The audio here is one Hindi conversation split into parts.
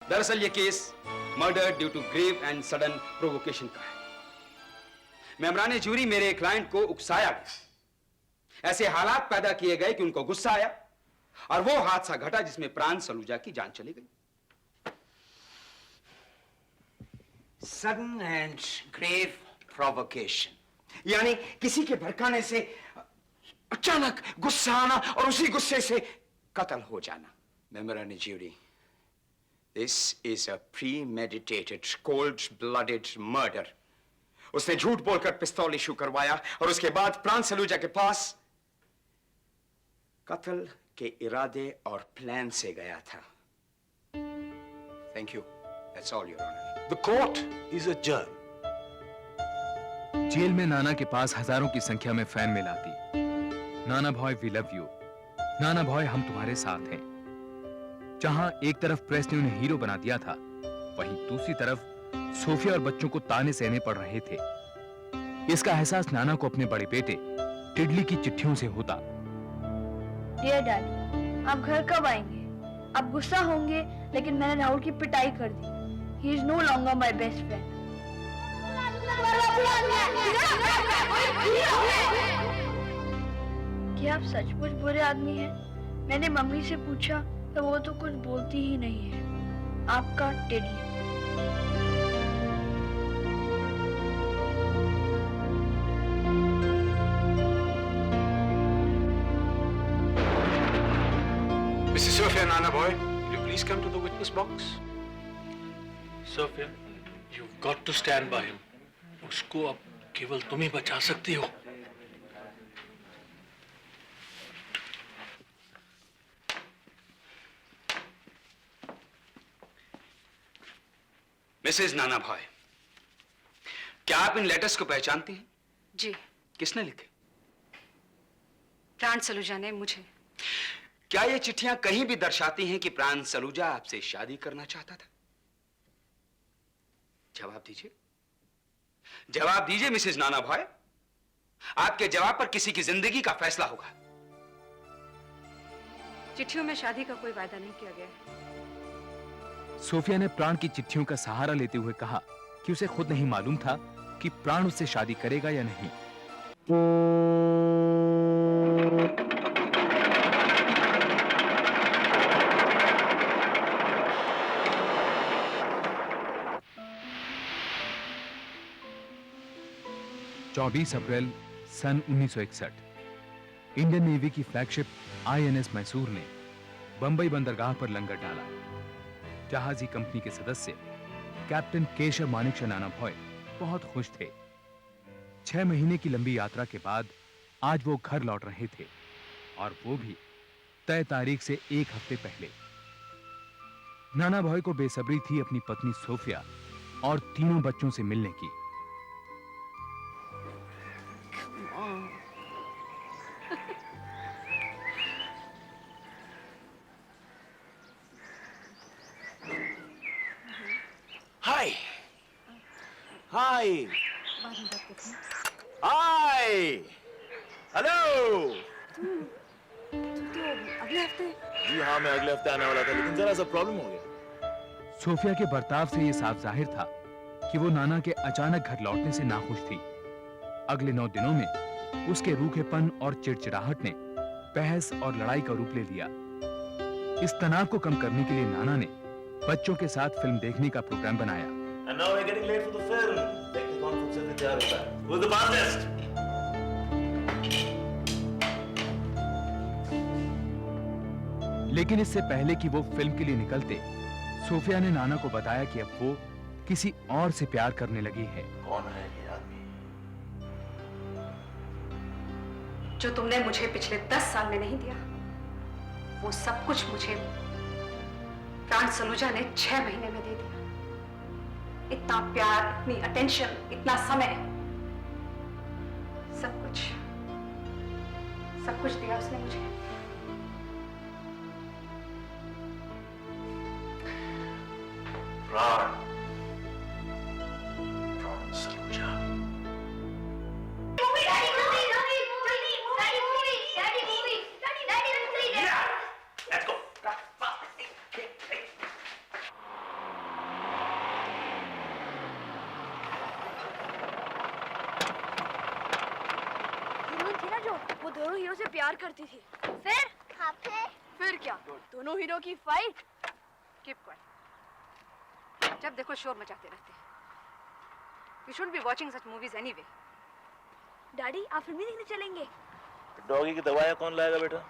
दरअसल ये case murder due to grave and sudden provocation का है। मेंबरान जूरी मेरे क्लाइंट को उकसाया गया, ऐसे हालात पैदा किए गए कि उनको गुस्सा आया और वो हादसा घटा जिसमें प्राण सलूजा की जान चली गई। सडन एंड ग्रेव प्रोवोकेशन, यानी किसी के भड़काने से अचानक गुस्सा आना और उसी गुस्से से कत्ल हो जाना। मेंबरान jury, this is a premeditated, cold-blooded murder. उसने झूठ बोलकर पिस्तौल इशू करवाया और उसके बाद प्राण सलूजा के पास कत्ल के इरादे और प्लान से गया था। Thank you. That's all, Your Honor. The court is adjourned. Jail में नाना के पास हजारों की संख्या में फैन मिल आती। नाना भॉय वी लव यू, नाना भॉय हम तुम्हारे साथ हैं। जहां एक तरफ प्रेस ने उन्हें हीरो बना दिया था, वहीं दूसरी तरफ सोफिया और बच्चों को ताने सहने पड़ रहे थे। इसका एहसास नाना को अपने बड़े बेटे टिडली की चिट्ठियों से होता। डियर डैडी, आप घर कब आएंगे? आप गुस्सा होंगे, लेकिन मैंने राहुल की पिटाई कर दी। He is no longer my best friend. क्या आप सचमुच बुरे आदमी हैं? मैंने मम्मी से पूछा तो वो तो कुछ बोलती ही नहीं है। आपका teddy. Mrs. Sophia, Nana boy, will you please come to the witness box? Sophia, you've got to stand by him. उसको अब केवल तुम ही बचा सकती हो। मिसेज नाना भॉय, क्या आप इन लेटर्स को पहचानती हैं? जी। किसने लिखे? प्राण सलूजा ने मुझे। क्या ये चिट्ठियां कहीं भी दर्शाती हैं कि प्राण सलूजा आपसे शादी करना चाहता था? जवाब दीजिए, जवाब दीजिए मिसेज नाना भॉय। आपके जवाब पर किसी की जिंदगी का फैसला होगा। चिट्ठियों में शादी का कोई वायदा नहीं किया गया है। सोफिया ने प्राण की चिट्ठियों का सहारा लेते हुए कहा कि उसे खुद नहीं मालूम था कि प्राण उससे शादी करेगा या नहीं। चौबीस अप्रैल सन 1961 इंडियन नेवी की फ्लैगशिप आईएनएस मैसूर ने बंबई बंदरगाह पर लंगर डाला। जहाजी कंपनी के सदस्य कैप्टन केशव मानिक नाना भॉय बहुत खुश थे। 6 महीने की लंबी यात्रा के बाद आज वो घर लौट रहे थे, और वो भी तय तारीख से 1 हफ्ते पहले। नाना भॉय को बेसब्री थी अपनी पत्नी सोफिया और तीनों बच्चों से मिलने की। Hi. Hi. Hi. Hello. अगले हफ्ते? जी हाँ, मैं अगले हफ्ते आने वाला था, लेकिन जरा सा प्रॉब्लम हो गया। सोफिया के बर्ताव से यह साफ जाहिर था कि वो नाना के अचानक घर लौटने से नाखुश थी। अगले 9 दिनों में उसके रूखेपन और चिड़चिड़ाहट ने बहस और लड़ाई का रूप ले लिया। इस तनाव को कम करने के लिए नाना ने बच्चों के साथ फिल्म देखने का प्रोग्राम बनाया। And now we're getting late for the film. Take the conference in the jar of that. Who's the fastest? लेकिन इससे पहले कि वो फिल्म के लिए निकलते, सोफिया ने नाना को बताया कि अब वो किसी और से प्यार करने लगी है। कौन है ये आदमी? जो तुमने मुझे पिछले 10 साल में नहीं दिया, वो सब कुछ मुझे प्राण सलूजा ने 6 महीने में दे दिया। इतना प्यार, इतनी अटेंशन, इतना समय, सब कुछ दिया उसने मुझे। प्राण सलूजा। जो वो दोनों हीरो से प्यार करती थी। फिर क्या, दोनों हीरो की फाइट। Keep quiet. जब देखो शोर मचाते रहते हैं। We should be watching such movies anyway. Daddy आप फिल्म देखने चलेंगे? डॉगी की दवाइयाँ कौन लाएगा बेटा?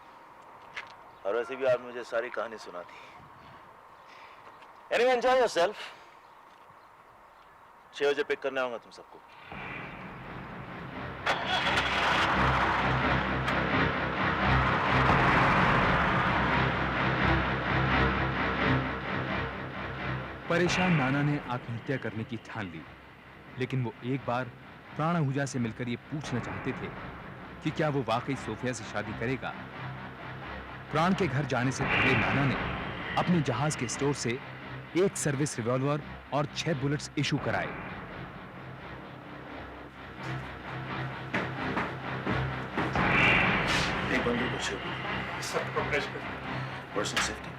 और वैसे भी आपने मुझे सारी कहानी सुना दी। Anyway, enjoy yourself. 6 बजे पिक करने आऊंगा तुम सबको। परेशान नाना ने आत्महत्या करने की ठान ली, लेकिन वो एक बार प्राण आहूजा से मिलकर ये पूछना चाहते थे कि क्या वो वाकई सोफिया से शादी करेगा। प्राण के घर जाने से पहले नाना ने अपने जहाज के स्टोर से एक सर्विस रिवॉल्वर और 6 बुलेट्स इशू कराए। एक बंदूक और 6 गोली। सब प्रोग्रेस कर। Personal safety.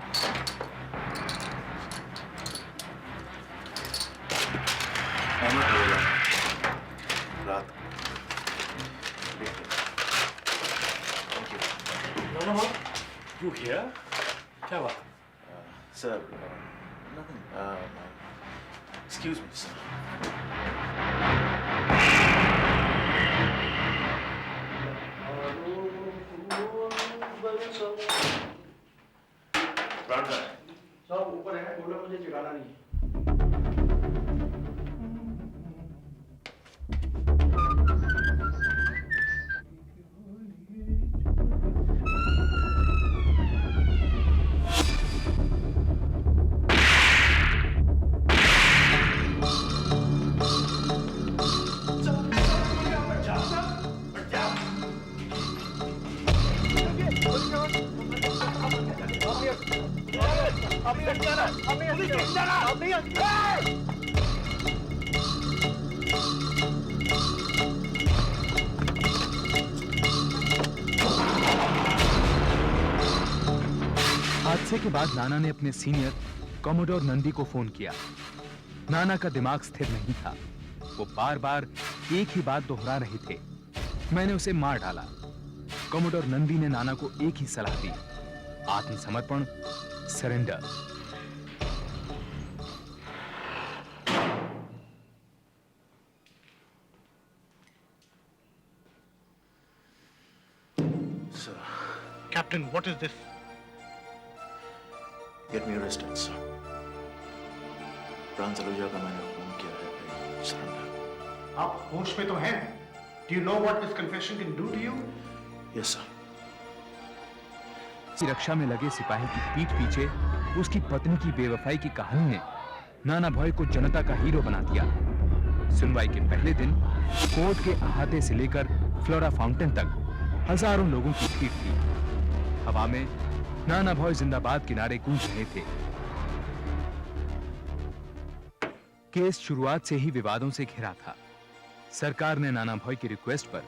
रात। Thank you. No. You here? क्या बात? Sir, nothing. Excuse me, sir. सब ऊपर है, बोलो मुझे जगाना नहीं। हादसे के बाद नाना ने अपने सीनियर कॉमोडोर नंदी को फोन किया। नाना का दिमाग स्थिर नहीं था, वो बार बार एक ही बात दोहरा रहे थे, मैंने उसे मार डाला। कॉमोडोर नंदी ने नाना को एक ही सलाह दी, आत्मसमर्पण, surrender. Sir, Captain, what is this? get me arrested, sir. प्राण सलूजा का मैंने खून किया है। Surrender. आप होश में तो हैं? Do you know what this confession can do to you? Yes, sir. रक्षा में लगे सिपाही की पीठ पीछे उसकी पत्नी की बेवफाई की कहानी ने नाना भॉय को जनता का हीरो बना दिया। सुनवाई के पहले दिन कोर्ट के अहाते से लेकर फ्लोरा फाउंटेन तक हजारों लोगों की भीड़ थी। हवा में नाना भॉय जिंदाबाद के नारे गूंज रहे थे। केस शुरुआत से ही विवादों से घिरा था। सरकार ने नाना भॉय की रिक्वेस्ट पर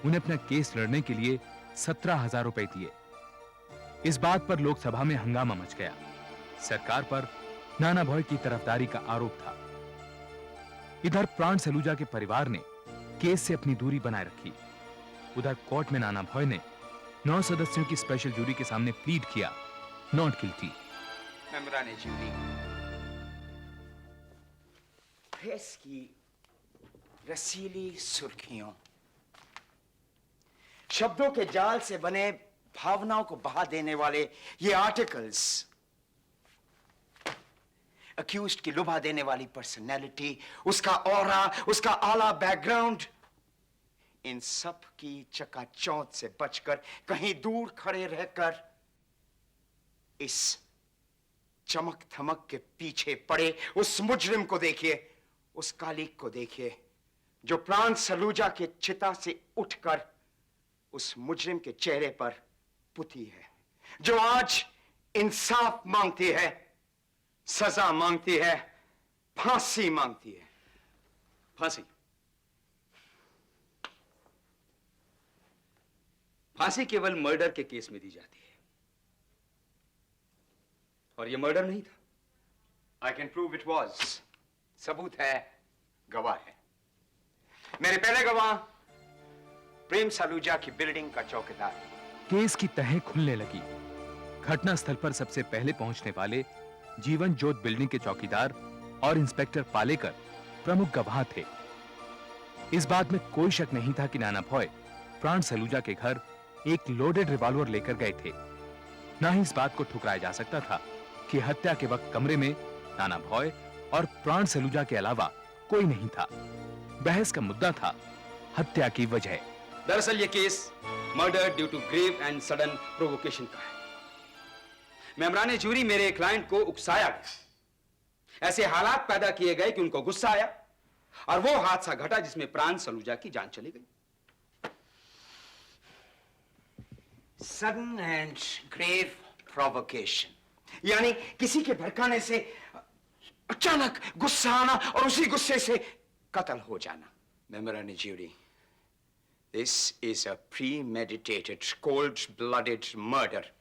उन्हें अपना केस लड़ने के लिए 17,000 रुपए दिए। इस बात पर लोकसभा में हंगामा मच गया। सरकार पर नाना भॉय की तरफदारी का आरोप था। इधर प्राण सलूजा के परिवार ने केस से अपनी दूरी बनाए रखी। उधर कोर्ट में नाना भॉय ने 9 सदस्यों की स्पेशल जूरी के सामने प्लीड किया, नॉट गिल्टी। मेम्बरान जूरी, प्रेस की रसीली सुर्खियों, शब्दों के जाल से बने भावनाओं को बहा देने वाले ये आर्टिकल्स, अक्यूज्ड की लुभा देने वाली पर्सनैलिटी, उसका ऑरा, उसका आला बैकग्राउंड, इन सब की चकाचौंध से बचकर कहीं दूर खड़े रहकर इस चमक धमक के पीछे पड़े उस मुजरिम को देखिए, उस कालिक को देखिए जो प्राण सलूजा के चिता से उठकर उस मुजरिम के चेहरे पर पुती है, जो आज इंसाफ मांगती है, सजा मांगती है, फांसी मांगती है। फांसी, फांसी केवल मर्डर के केस में दी जाती है, और यह मर्डर नहीं था। I can prove it was. सबूत है, गवाह है। मेरे पहले गवाह प्रेम सलूजा की बिल्डिंग का चौकीदार। केस की तह खुलने लगी। घटनास्थल पर सबसे पहले पहुंचने वाले जीवन ज्योत बिल्डिंग के चौकीदार और इंस्पेक्टर पालेकर प्रमुख गवाह थे। इस बात में कोई शक नहीं था कि नाना भॉय प्राण सलूजा के घर एक लोडेड रिवॉल्वर लेकर गए थे। ना ही इस बात को ठुकराया जा सकता था कि हत्या के वक्त कमरे में नाना भॉय और प्राण सलूजा के अलावा कोई नहीं था। बहस का मुद्दा था हत्या की वजह। दरअसल ये case murder due to grave and sudden provocation का है। मेमराने ज्यूरी मेरे क्लाइंट को उकसाया गया। ऐसे हालात पैदा किए गए कि उनको गुस्सा आया और वो हादसा घटा जिसमें प्राण सलूजा की जान चली गई। सडन एंड ग्रेव प्रोवोकेशन यानी किसी के भड़काने से अचानक गुस्सा आना और उसी गुस्से से कत्ल हो जाना। मेमराने jury, this is a premeditated cold blooded murder.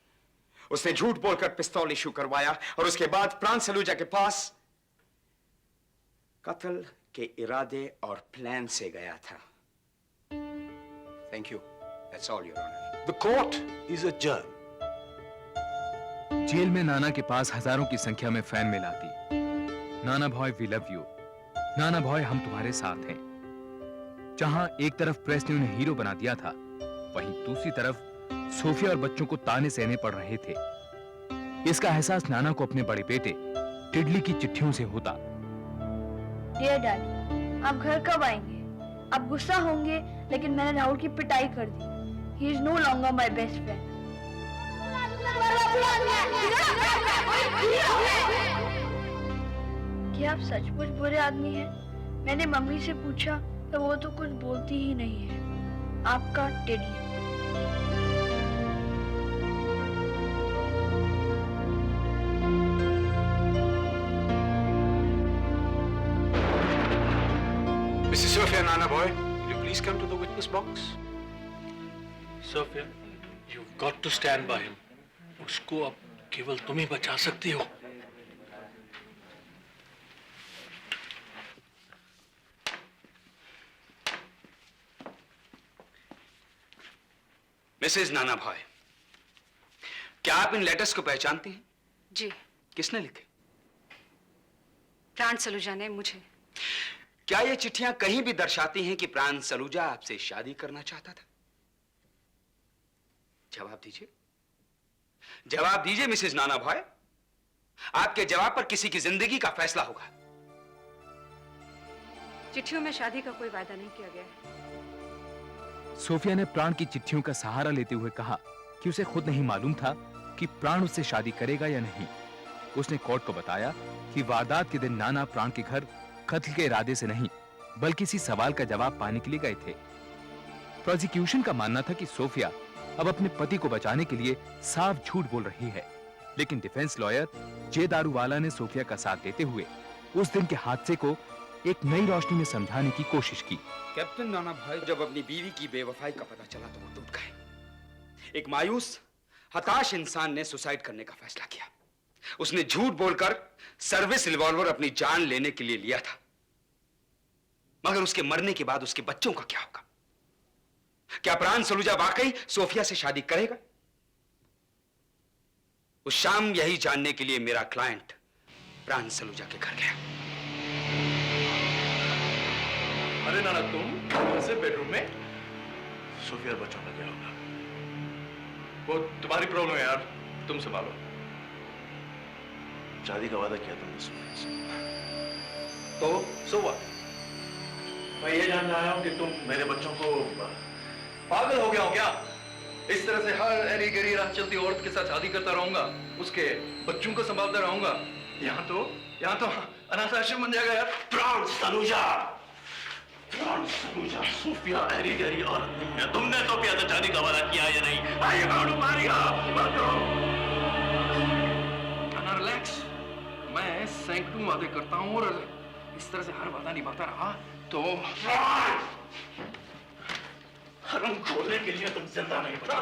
उसने झूठ बोलकर पिस्तौल इशू करवाया और उसके बाद प्राण सलूजा के पास कत्ल के इरादे और प्लान से गया था। Thank you, that's all your honour. The court is adjourned. Jail में नाना के पास हजारों की संख्या में फैन मिल आती। नाना भॉय वी लव यू, नाना भॉय हम तुम्हारे साथ हैं। जहां एक तरफ प्रेस ने उन्हें हीरो बना दिया था, वहीं दूसरी तरफ सोफिया और बच्चों को ताने सहने पड़ रहे थे। इसका एहसास नाना को अपने बड़े बेटे टिडली की चिट्ठियों से होता। डियर डैडी, आप घर कब आएंगे? आप गुस्सा होंगे, लेकिन मैंने राहुल की पिटाई कर दी। He is no longer my best friend. क्या आप सचमुच बुरे आदमी हैं? मैंने मम्मी से पूछा तो वो तो कुछ बोलती ही नहीं है। आपका teddy. Mrs. Sophia, Nana boy, will you please come to the witness box? Sophia, you've got to stand by him. उसको अब केवल तुम ही बचा सकती हो। मिसेज नाना भॉय, क्या आप इन लेटर्स को पहचानती हैं? जी, किसने लिखे? प्राण सलूजा ने मुझे। क्या ये चिट्ठियां कहीं भी दर्शाती हैं कि प्राण सलूजा आपसे शादी करना चाहता था? जवाब दीजिए, जवाब दीजिए मिसेज नाना भॉय। आपके जवाब पर किसी की जिंदगी का फैसला होगा। चिट्ठियों में शादी का कोई वायदा नहीं किया गया है। सोफिया ने प्राण की चिट्ठियों का सहारा लेते हुए कहा कि उसे खुद नहीं मालूम था कि प्राण उससे शादी करेगा या नहीं। उसने कोर्ट को बताया कि वारदात के दिन नाना प्राण के घर कत्ल के इरादे से नहीं, बल्कि इसी सवाल का जवाब पाने के लिए गए थे। प्रोसिक्यूशन का मानना था कि सोफिया अब अपने पति को बचाने के लिए साफ झूठ बोल रही है, लेकिन डिफेंस लॉयर जे दारूवाला ने सोफिया का साथ देते हुए उस दिन के हादसे को एक नई रोशनी में समझाने की कोशिश की। कैप्टन नाना भाई जब अपनी बीवी की बेवफाई का पता चला तो वो टूट गए। एक मायूस, हताश इंसान ने सुसाइड करने का फैसला किया। उसने झूठ बोलकर सर्विस रिवॉल्वर अपनी जान लेने के लिए लिया था। मगर उसके मरने के बाद उसके बच्चों का क्या होगा? क्या प्राण सलूजा वाकई सोफिया से शादी करेगा? उस शाम यही जानने के लिए मेरा क्लाइंट प्राण सलूजा के घर गया। अरे नाना, तुम ऐसे बेडरूम में? सोफिया बच्चों का क्या होगा? वो तुम्हारी प्रॉब्लम है यार, तुम संभालो। शादी का वादा किया तुमने सोफिया से। तो सो व्हाट? मैं ये जानना आया हूं कि तुम मेरे बच्चों को पागल हो गया हो क्या? इस तरह से हर एरी गरी राह चलती औरत के साथ शादी करता रहूंगा, उसके बच्चों को संभालता रहूंगा। यहाँ तो अनाथ आश्रम बन जाएगा यार। प्राण सलूजा, सोफिया एरी गरी औरत नहीं है। तुमने सोफिया से शादी का वादा किया या नहीं? रिलैक्स, मैं सैकड़ों वादे करता हूँ और इस तरह से हर वादा निभाता रहा तो हरम खोलने के लिए तुम जिंदा नहीं बना।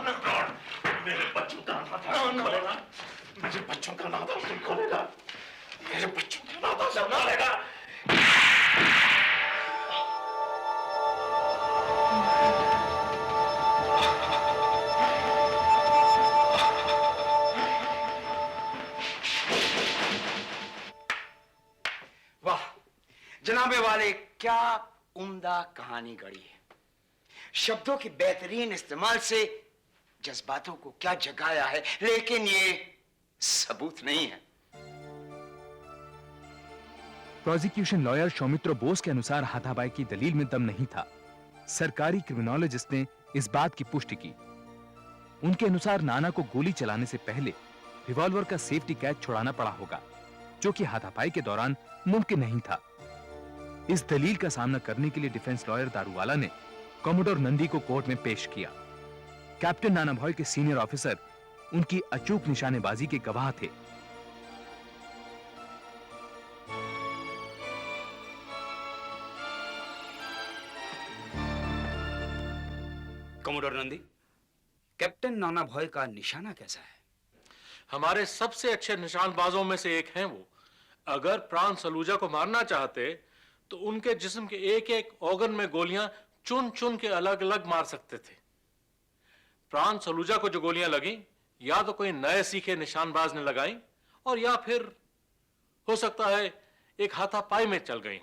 मेरे बच्चों का नाता खोलेगा, मेरे बच्चों का नाता तुम खोलेगा, मेरे बच्चों का नाता संभालेगा। जनाबे वाले, क्या उम्दा कहानी गढ़ी है। शब्दों के बेहतरीन इस्तेमाल से जज्बातों को क्या जगाया है, लेकिन ये सबूत नहीं है। प्रोसिक्यूशन लॉयर सौमित्र बोस के अनुसार हाथापाई की दलील में दम नहीं था। सरकारी क्रिमिनोलॉजिस्ट ने इस बात की पुष्टि की। उनके अनुसार नाना को गोली चलाने से पहले रिवॉल्वर का सेफ्टी कैच छुड़ाना पड़ा होगा, जो कि हाथापाई के दौरान मुमकिन नहीं था। इस दलील का सामना करने के लिए डिफेंस लॉयर दारूवाला ने कॉमोडोर नंदी को कोर्ट में पेश किया। कैप्टन नाना भॉय के सीनियर ऑफिसर उनकी अचूक निशानेबाजी के गवाह थे। कमोडोर नंदी, कैप्टन नाना भॉय का निशाना कैसा है? हमारे सबसे अच्छे निशानबाजों में से एक हैं वो। अगर प्राण सलूजा को मारना चाहते तो उनके जिस्म के एक एक ऑर्गन में गोलियां चुन चुन के अलग अलग मार सकते थे। प्राण सलूजा को जो गोलियां लगी, या तो कोई नए सीखे निशानबाज ने लगाई, और या फिर हो सकता है एक हाथापाई में चल गई।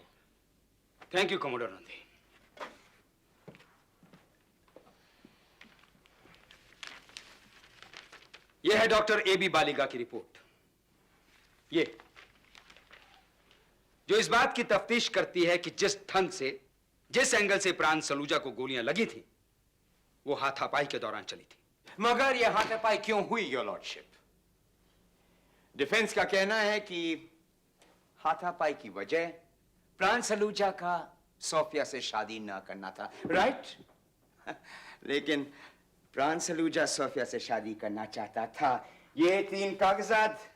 Thank you commodore Nandi. यह है डॉक्टर ए बी बालिगा की रिपोर्ट। ये जो इस बात की तफ्तीश करती है कि जिस ढंग से, जिस एंगल से प्राण सलूजा को गोलियां लगी थी, वो हाथापाई के दौरान चली थी। मगर यह हाथापाई क्यों हुई, योर लॉर्डशिप? डिफेंस का कहना है कि हाथापाई की वजह प्राण सलूजा का सोफिया से शादी ना करना था, राइट? लेकिन प्राण सलूजा सोफिया से शादी करना चाहता था। ये 3 कागजात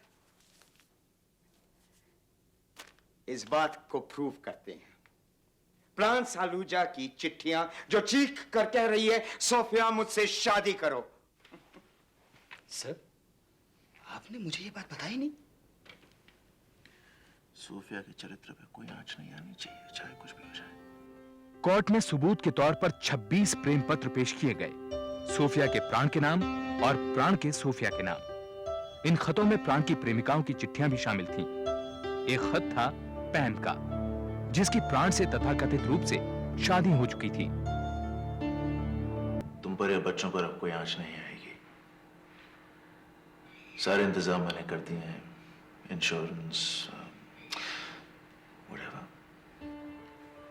इस बात को प्रूव करते हैं। प्राण सलूजा की चिट्ठियां जो चीख कर कह रही है, सोफिया मुझसे शादी करो। सर, आपने मुझे ये बात बताई नहीं। सोफिया के चरित्र पे कोई आंच नहीं आनी चाहिए, चाहे कुछ भी हो जाए। कोर्ट में सबूत के तौर पर 26 प्रेम पत्र पेश किए गए, सोफिया के प्राण के नाम और प्राण के सोफिया के नाम। इन खतों में प्राण की प्रेमिकाओं की चिट्ठियां भी शामिल थीं। एक खत था पैन का, जिसकी प्राण से तथाकथित रूप से शादी हो चुकी थी। तुम पर या बच्चों पर अब कोई आंच नहीं आएगी। सारे इंतजाम मैंने कर दिए हैं, इंश्योरेंस,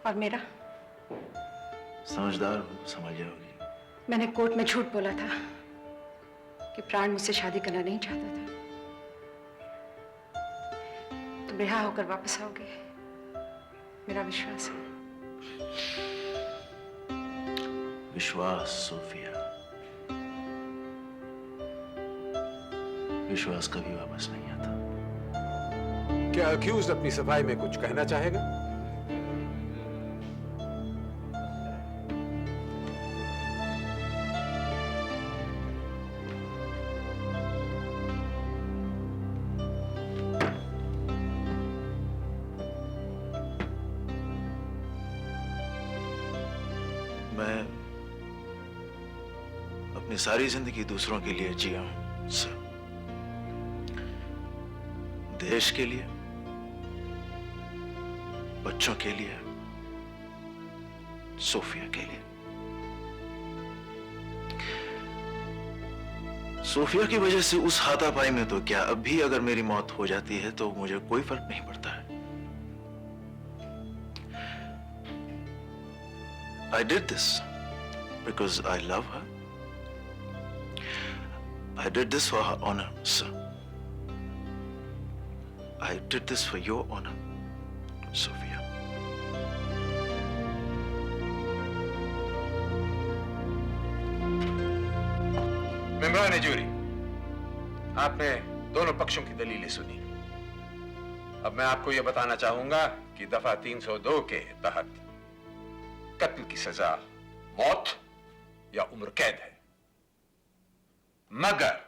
और मेरा? समझदार हो, समझ जाओगी। मैंने कोर्ट में झूठ बोला था कि प्राण मुझसे शादी करना नहीं चाहता था। तुम रिहा होकर वापस आओगे, मेरा विश्वास है। विश्वास सोफिया, विश्वास कभी वापस नहीं आता। क्या अक्यूज अपनी सफाई में कुछ कहना चाहेगा? मैं अपनी सारी जिंदगी दूसरों के लिए जिया हूं सर। देश के लिए, बच्चों के लिए, सोफिया के लिए। सोफिया की वजह से उस हाथापाई में तो क्या, अब भी अगर मेरी मौत हो जाती है तो मुझे कोई फर्क नहीं पड़ता है। I did this because I love her. I did this for her honor, sir. I did this for your honor, Sophia. मेम्बरान जूरी, आपने दोनों पक्षों की दलीलें सुनी। अब मैं आपको यह बताना चाहूंगा कि दफा 302 के तहत कत्ल की सजा मौत या उम्र कैद है, मगर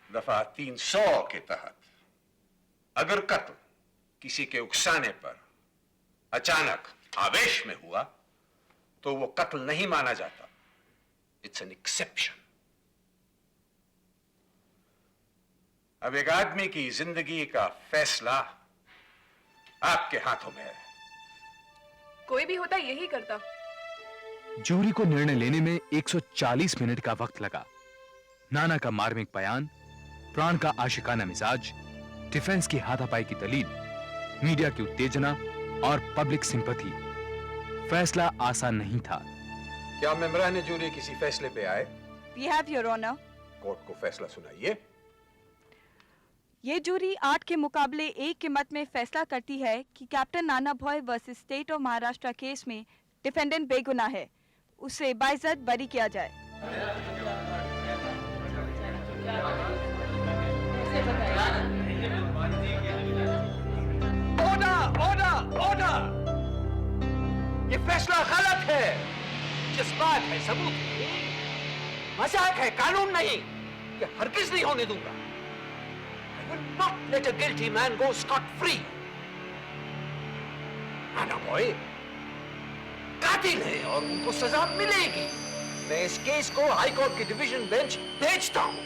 दफा 300 के तहत अगर कत्ल किसी के उकसाने पर अचानक आवेश में हुआ तो वो कत्ल नहीं माना जाता। It's an exception. अब एक आदमी की जिंदगी का फैसला आपके हाथों में है। कोई भी होता यही करता। जूरी को निर्णय लेने में 140 मिनट का वक्त लगा। नाना का मार्मिक बयान, प्राण का आशिकाना मिजाज, डिफेंस की हाथापाई की दलील, मीडिया की उत्तेजना और पब्लिक सिंपैथी, फैसला आसान नहीं था। क्या मेंबरान जूरी किसी फैसले पे आए? We have your honor. Court को फैसला सुनाइए। ये जूरी 8 के मुकाबले 1 के मत में फैसला करती है कि captain Nana Bhoy versus state of Maharashtra case में डिफेंडेंट बेगुनाह है, उसे बाइज्जत बरी किया जाए। Order, order, order! ये फैसला गलत है। जज्बात है, सबूत है, मजाक है, कानून नहीं। ये हरगिज नहीं होने दूंगा। I will not let a guilty man go scot-free. Nana boy कातिल है और उनको सजा मिलेगी। मैं इस केस को हाई कोर्ट की डिवीजन बेंच भेजता हूं।